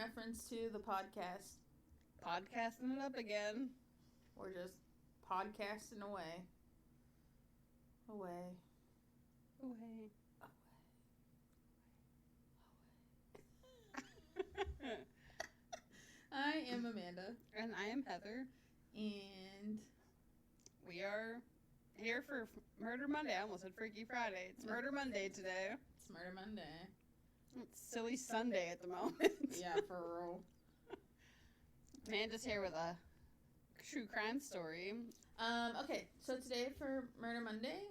reference to the podcast. Podcasting it up again. We're just podcasting away. Away. I am Amanda. And I am Heather. And we are here for Murder Monday. I almost said Freaky Friday. It's Murder Monday today. It's Murder Monday. It's Silly Sunday at the moment. Yeah, for real. Amanda's here with a true crime story. Okay, so today for Murder Monday,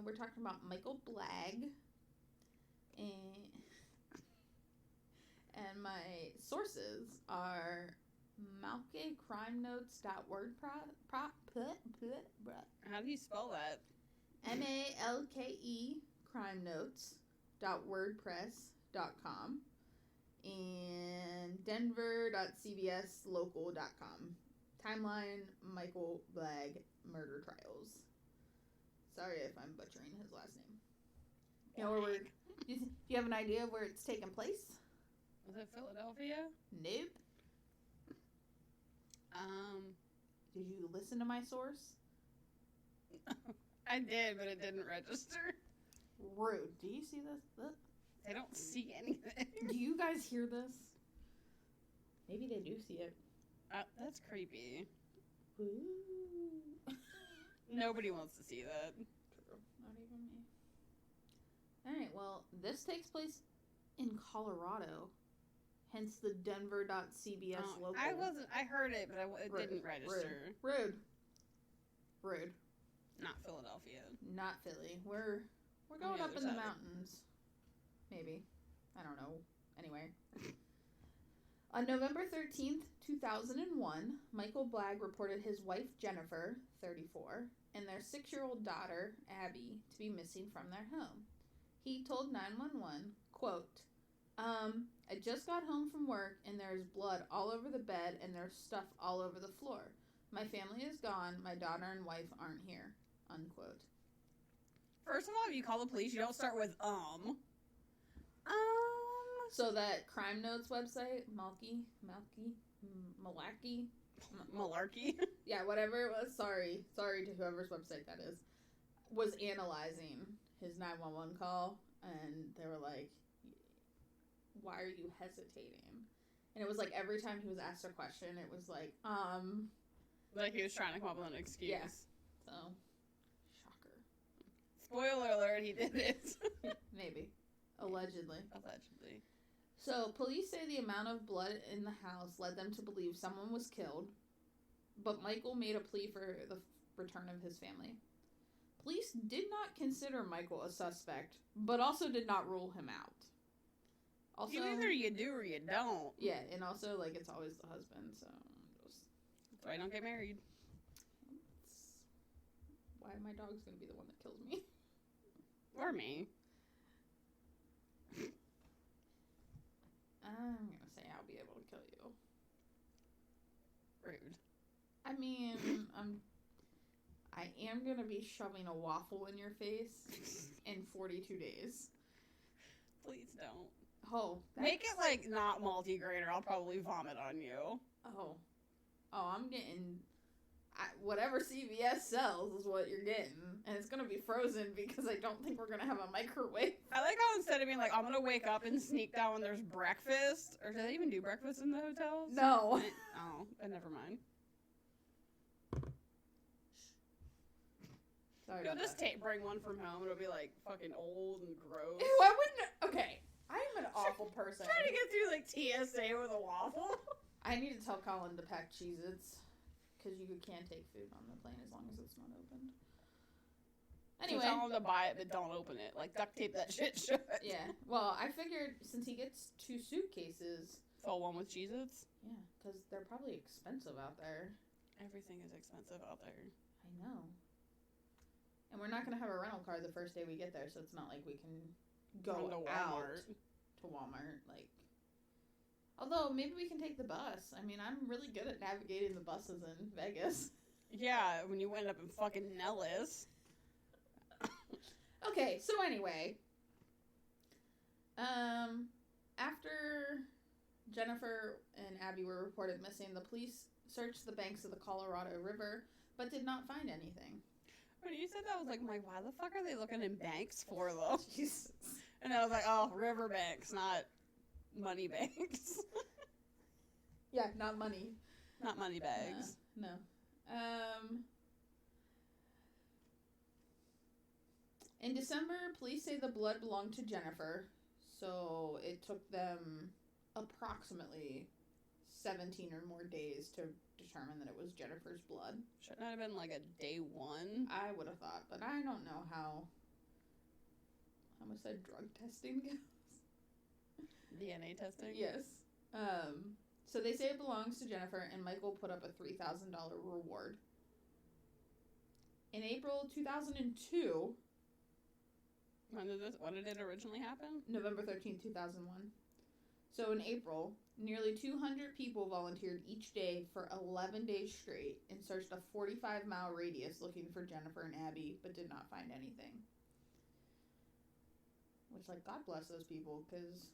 we're talking about Michael Blagg. And my sources are malkecrimenotes.wordpress. How do you spell that? MALKE crimenotes.wordpress.com and denver.cbslocal.com. Timeline Michael Blagg murder trials. Sorry if I'm butchering his last name. You know where do you have an idea of where it's taking place? Was it Philadelphia? Nope. Did you listen to my source? I did, but it didn't register. Rude. Do you see this? They don't see anything. Do you guys hear this? Maybe they do see it. That's creepy. Ooh. Nobody wants to see that. True. Not even me. Alright, well, this takes place in Colorado. Hence the Denver.cbs local. I heard it, but it didn't register. Rude. Not Philadelphia. Not Philly. We're going up in the mountains. Maybe. I don't know. Anyway. On November 13th, 2001, Michael Blagg reported his wife, Jennifer, 34, and their 6-year-old daughter, Abby, to be missing from their home. He told 911, quote, I just got home from work and there's blood all over the bed and there's stuff all over the floor. My family is gone. My daughter and wife aren't here. Unquote. First of all, if you call the police, you don't start with So that Crime Notes website, Malarkey. Yeah, whatever it was. Sorry to whoever's website that is. Was analyzing his 911 call, and they were like, "Why are you hesitating?" And it was like every time he was asked a question, it was like he was trying to come up with an excuse. Yeah. So, shocker. Spoiler alert, he did it. Maybe. Allegedly. So, police say the amount of blood in the house led them to believe someone was killed, but Michael made a plea for the return of his family. Police did not consider Michael a suspect, but also did not rule him out. Also, either you do or you don't. Yeah, and also, it's always the husband, so that's why I don't get married. Why my dog's gonna be the one that kills me. Or me. I'm gonna say I'll be able to kill you. Rude. I mean, I am gonna be shoving a waffle in your face in 42 days. Please don't. Oh, make it not multigrain, or I'll probably vomit on you. Oh, I'm getting whatever CVS sells is what you're getting, and it's gonna be frozen because I don't think we're gonna have a microwave. I like how instead of being like, I'm gonna wake up and sneak down when there's breakfast, or do they even do breakfast in the hotels? No. But never mind. Sorry. You'll just bring one from home. It'll be fucking old and gross. Ew, I wouldn't. Okay, I'm an awful person. Trying to get through TSA with a waffle. I need to tell Colin to pack Cheez-Its. Because you can take food on the plane as long as it's not opened. Anyway. So tell him to buy it, but don't open it. Duct tape that shit shut. Yeah. Well, I figured since he gets 2 suitcases. Fill one with Cheez-Its? Yeah, because they're probably expensive out there. Everything is expensive out there. I know. And we're not going to have a rental car the first day we get there, so it's not like we can go out to Walmart. Although, maybe we can take the bus. I mean, I'm really good at navigating the buses in Vegas. Yeah, when you end up in fucking Nellis. Okay, so anyway. After Jennifer and Abby were reported missing, the police searched the banks of the Colorado River, but did not find anything. When you said that, I was like, why the fuck are they looking in banks for, though? Jesus. And I was like, oh, river banks, not money banks. Yeah, not money. Not money bags. No. In December, police say the blood belonged to Jennifer, so it took them approximately 17 or more days to determine that it was Jennifer's blood. Shouldn't that have been like a day one? I would have thought, but I don't know how homicide drug testing goes. DNA testing? Yes. So they say it belongs to Jennifer, and Michael put up a $3,000 reward. In April 2002... When did it originally happen? November 13th, 2001. So in April, nearly 200 people volunteered each day for 11 days straight and searched a 45-mile radius looking for Jennifer and Abby, but did not find anything. Which, like, God bless those people, because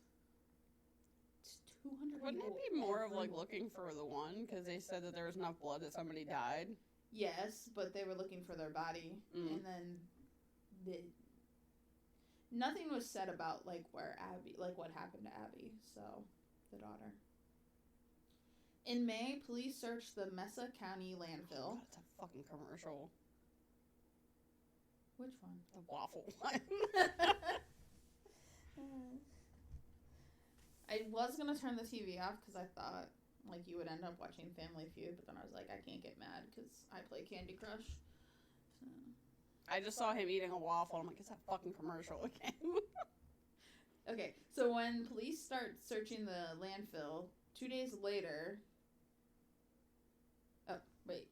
it's 200 Wouldn't people. it be more of, like, looking for the one? Because they said that there was enough blood that somebody died? Yes, but they were looking for their body, and then nothing was said about, like, where Abby, like, what happened to Abby, so, the daughter. In May, police searched the Mesa County landfill. Oh, God, it's a fucking commercial. Which one? The waffle one. I was going to turn the TV off because I thought, like, you would end up watching Family Feud, but then I was like, I can't get mad because I play Candy Crush. So. I just saw him eating a waffle. I'm like, it's that fucking commercial again. Okay, so when police start searching the landfill, 2 days later... Oh, wait.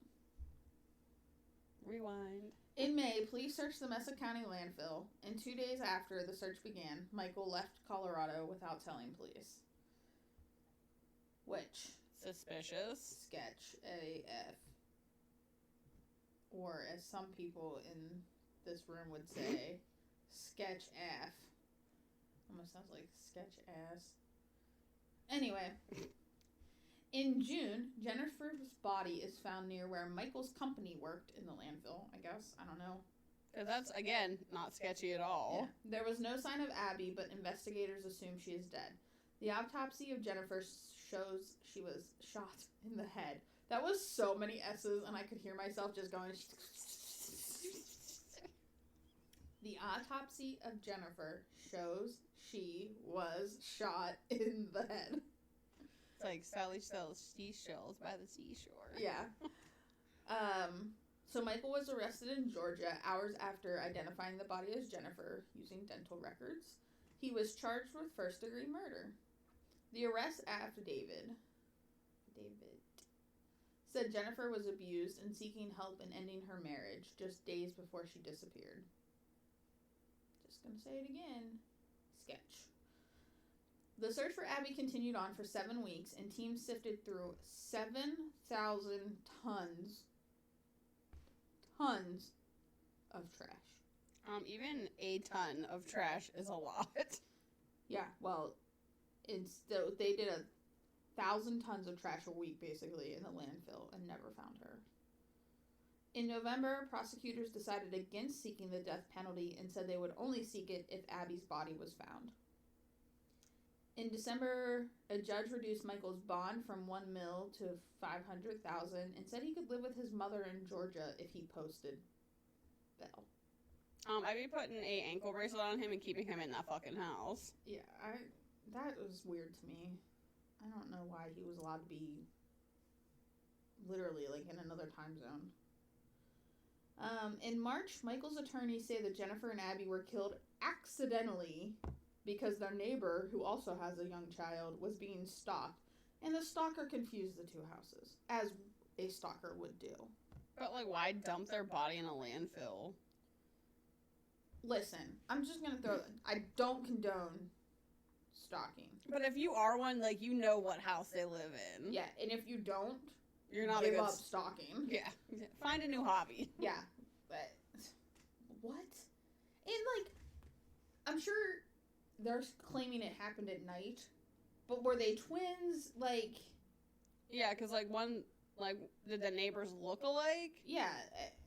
Rewind. In May, police searched the Mesa County landfill, and 2 days after the search began, Michael left Colorado without telling police. Which... Suspicious. Sketch AF. Or, as some people in this room would say, sketch AF. Almost sounds like sketch ass. Anyway, in June, Jennifer's body is found near where Michael's company worked in the landfill, I guess. I don't know. Because that's, again, not sketchy at all. Yeah. There was no sign of Abby, but investigators assume she is dead. The autopsy of Jennifer shows she was shot in the head. That was so many S's, and I could hear myself just going... The autopsy of Jennifer shows she was shot in the head. It's like Sally sells seashells by the seashore. Yeah. So Michael was arrested in Georgia hours after identifying the body as Jennifer using dental records. He was charged with first-degree murder. The arrest affidavit said Jennifer was abused and seeking help in ending her marriage just days before she disappeared. Just gonna say it again. Sketch. The search for Abby continued on for 7 weeks, and teams sifted through 7,000 tons of trash. Even a ton of trash is a lot. Yeah, well, they did 1,000 tons of trash a week, basically, in the landfill and never found her. In November, prosecutors decided against seeking the death penalty and said they would only seek it if Abby's body was found. In December, a judge reduced Michael's bond from $1 million to $500,000 and said he could live with his mother in Georgia if he posted bail. I'd be putting a ankle bracelet on him and keeping him in that fucking house. Yeah, that was weird to me. I don't know why he was allowed to be literally, like, in another time zone. In March, Michael's attorneys say that Jennifer and Abby were killed accidentally because their neighbor, who also has a young child, was being stalked, and the stalker confused the two houses, as a stalker would do. But, like, why dump their body in a landfill? Listen, I'm just gonna I don't condone stalking. But if you are one, like, you know what house they live in. Yeah, and if you don't, you're not give up stalking. Yeah. Find a new hobby. Yeah, but what? And, like, I'm sure they're claiming it happened at night, But were they twins? Like... Yeah, because, like, one... Like, did the neighbors look alike? Yeah.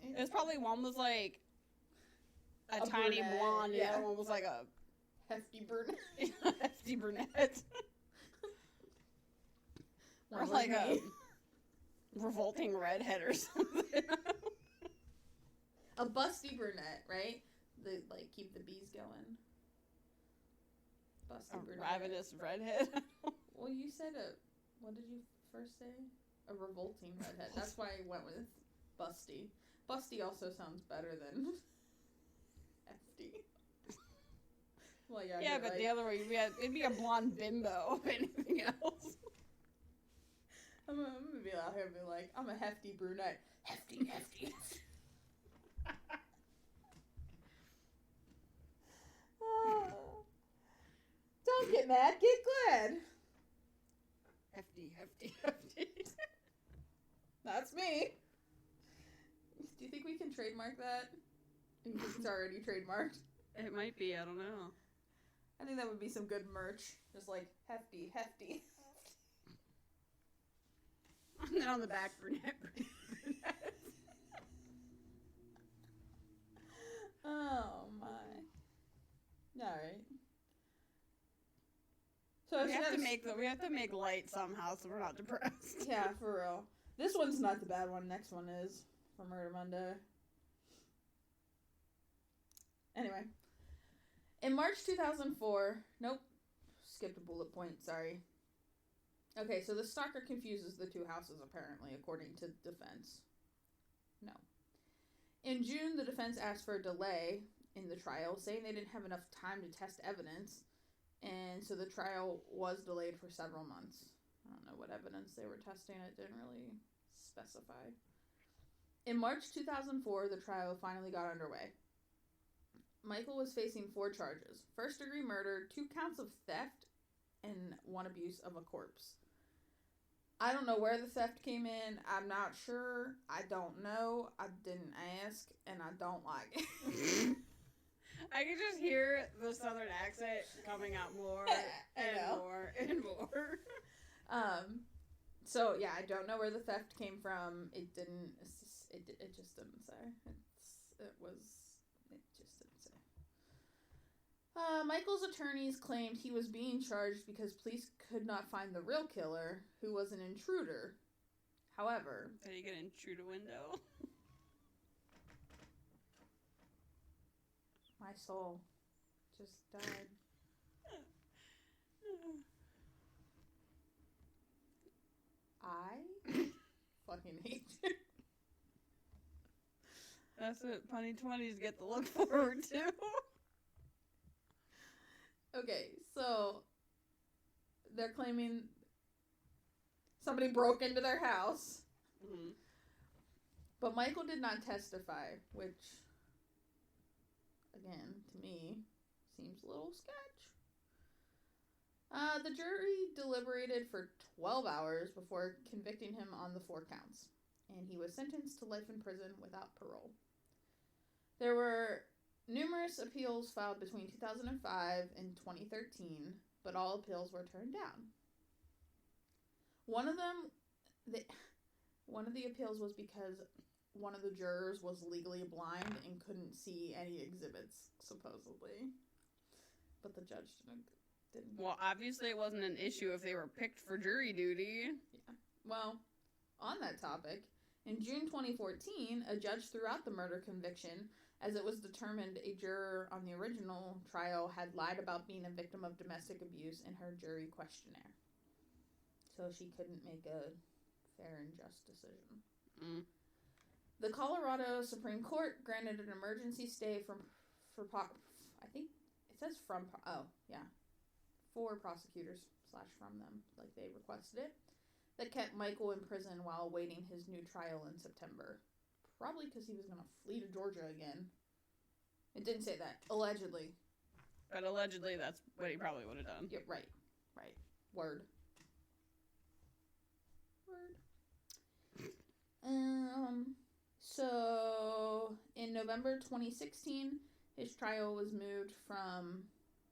It was probably one was, like, a tiny brunette, blonde, and yeah. the other one was, like, a... Hefty brunette. hefty brunette. Or, One like, was a me. revolting redhead or something. A busty brunette, right? The, like, keep the bees going. Busty A brunette. ravenous redhead. Well, you said what did you first say? A revolting redhead. That's why I went with busty. Busty also sounds better than hefty. Well, Yeah, but the other way, it'd be a blonde bimbo, if anything else. I'm gonna be out here and be like, I'm a hefty brunette. Hefty. Oh. Don't get mad, get glad. Hefty. That's me. Do you think we can trademark that? It's already trademarked. It might be, I don't know. I think that would be some good merch. Just like, hefty. And then on the back, brunette. Oh, my. Alright. So we have to make light somehow so we're not depressed. Yeah, for real. This one's not the bad one. Next one is for Murder Monday. Anyway. In March 2004... Nope. Skipped a bullet point. Sorry. Okay, so the stalker confuses the two houses, apparently, according to defense. No. In June, the defense asked for a delay in the trial, saying they didn't have enough time to test evidence, and so the trial was delayed for several months. I don't know what evidence they were testing. It didn't really specify. In March 2004, the trial finally got underway. Michael was facing 4 charges. First-degree murder, 2 counts of theft, and 1 abuse of a corpse. I don't know where the theft came in. I'm not sure. I don't know. I didn't ask, and I don't like it. I can just hear the southern accent coming out more and more. So yeah, I don't know where the theft came from. It just didn't say. It just didn't say. Michael's attorneys claimed he was being charged because police could not find the real killer, who was an intruder. However... Did he get intrude a window? My soul just died. I fucking hate you. That's what Punny 20s get to look forward to. Okay, so they're claiming somebody broke into their house. Mm-hmm. But Michael did not testify, which, again, to me, seems a little sketch. The jury deliberated for 12 hours before convicting him on the 4 counts, and he was sentenced to life in prison without parole. There were numerous appeals filed between 2005 and 2013, but all appeals were turned down. One of the appeals was because one of the jurors was legally blind and couldn't see any exhibits, supposedly. But the judge didn't. Well, obviously it wasn't an issue if they were picked for jury duty. Yeah. Well, on that topic, in June 2014, a judge threw out the murder conviction as it was determined a juror on the original trial had lied about being a victim of domestic abuse in her jury questionnaire. So she couldn't make a fair and just decision. Mm. The Colorado Supreme Court granted an emergency stay for prosecutors / from them, like they requested it, that kept Michael in prison while awaiting his new trial in September. Probably because he was going to flee to Georgia again. It didn't say that. Allegedly. But allegedly that's what he probably would have done. Yeah, right. Word. So, in November 2016, his trial was moved from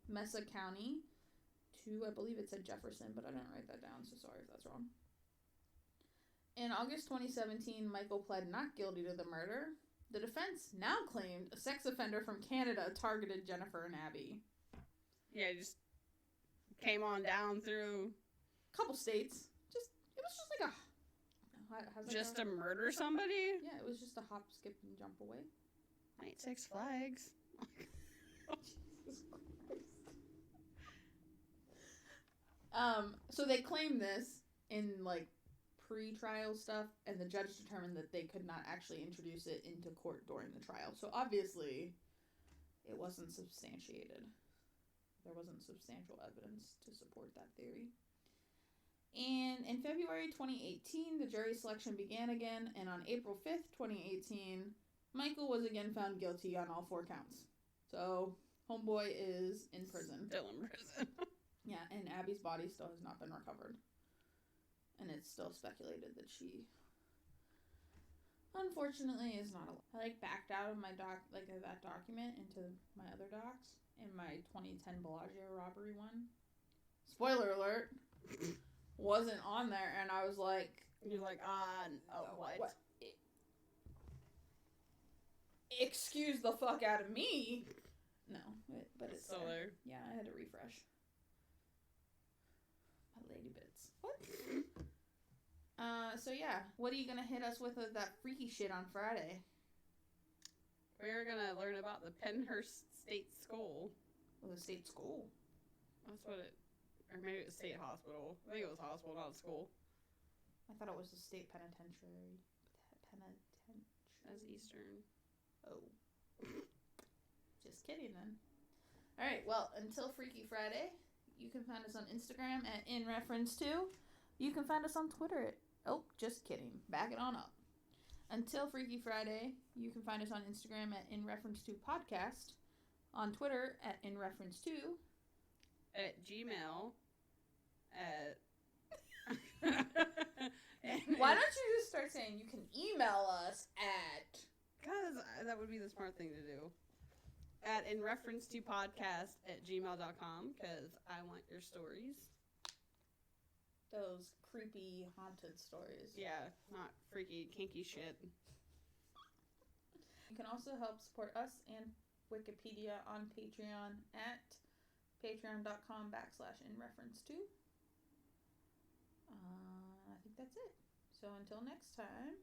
Mesa County I believe it said Jefferson, but I didn't write that down, so sorry if that's wrong. In August 2017, Michael pled not guilty to the murder. The defense now claimed a sex offender from Canada targeted Jennifer and Abby. Yeah, just came on down through a couple states. It was just like a... Just to murder somebody? Yeah, it was just a hop, skip, and jump away. I ate 6 Flags. Jesus Christ. So they claimed this in, like, pre-trial stuff, and the judge determined that they could not actually introduce it into court during the trial. So obviously, it wasn't substantiated. There wasn't substantial evidence to support that theory. And in February 2018, the jury selection began again, and on April 5th, 2018, Michael was again found guilty on all 4 counts. So, homeboy is in prison. Still in prison. Yeah, and Abby's body still has not been recovered. And it's still speculated that she, unfortunately, is not alive. I, backed out of my that document into my other docs, in my 2010 Bellagio robbery one. Spoiler alert! Wasn't on there, and I was like... You're like, what? Excuse the fuck out of me! No, but it's still there. Yeah, I had to refresh. My lady bits. What? So yeah, what are you gonna hit us with that freaky shit on Friday? We're gonna learn about the Pennhurst State School. Oh, the state school? That's what it... Or maybe it was state hospital. I think it was hospital, not school. I thought it was a state penitentiary. As Eastern. Oh. Just kidding then. Alright, well, until Freaky Friday, you can find us on Instagram at InReference2. You can find us on Twitter at... Oh, just kidding. Back it on up. Until Freaky Friday, you can find us on Instagram at InReference2Podcast. On Twitter at InReference2. At Gmail. At... Why don't you just start saying you can email us at... Because that would be the smart thing to do. At InReference2Podcast@gmail.com, because I want your stories. Those creepy, haunted stories. Yeah, not freaky, kinky shit. You can also help support us and Wikipedia on Patreon at patreon.com/InReference2. I think that's it. So until next time.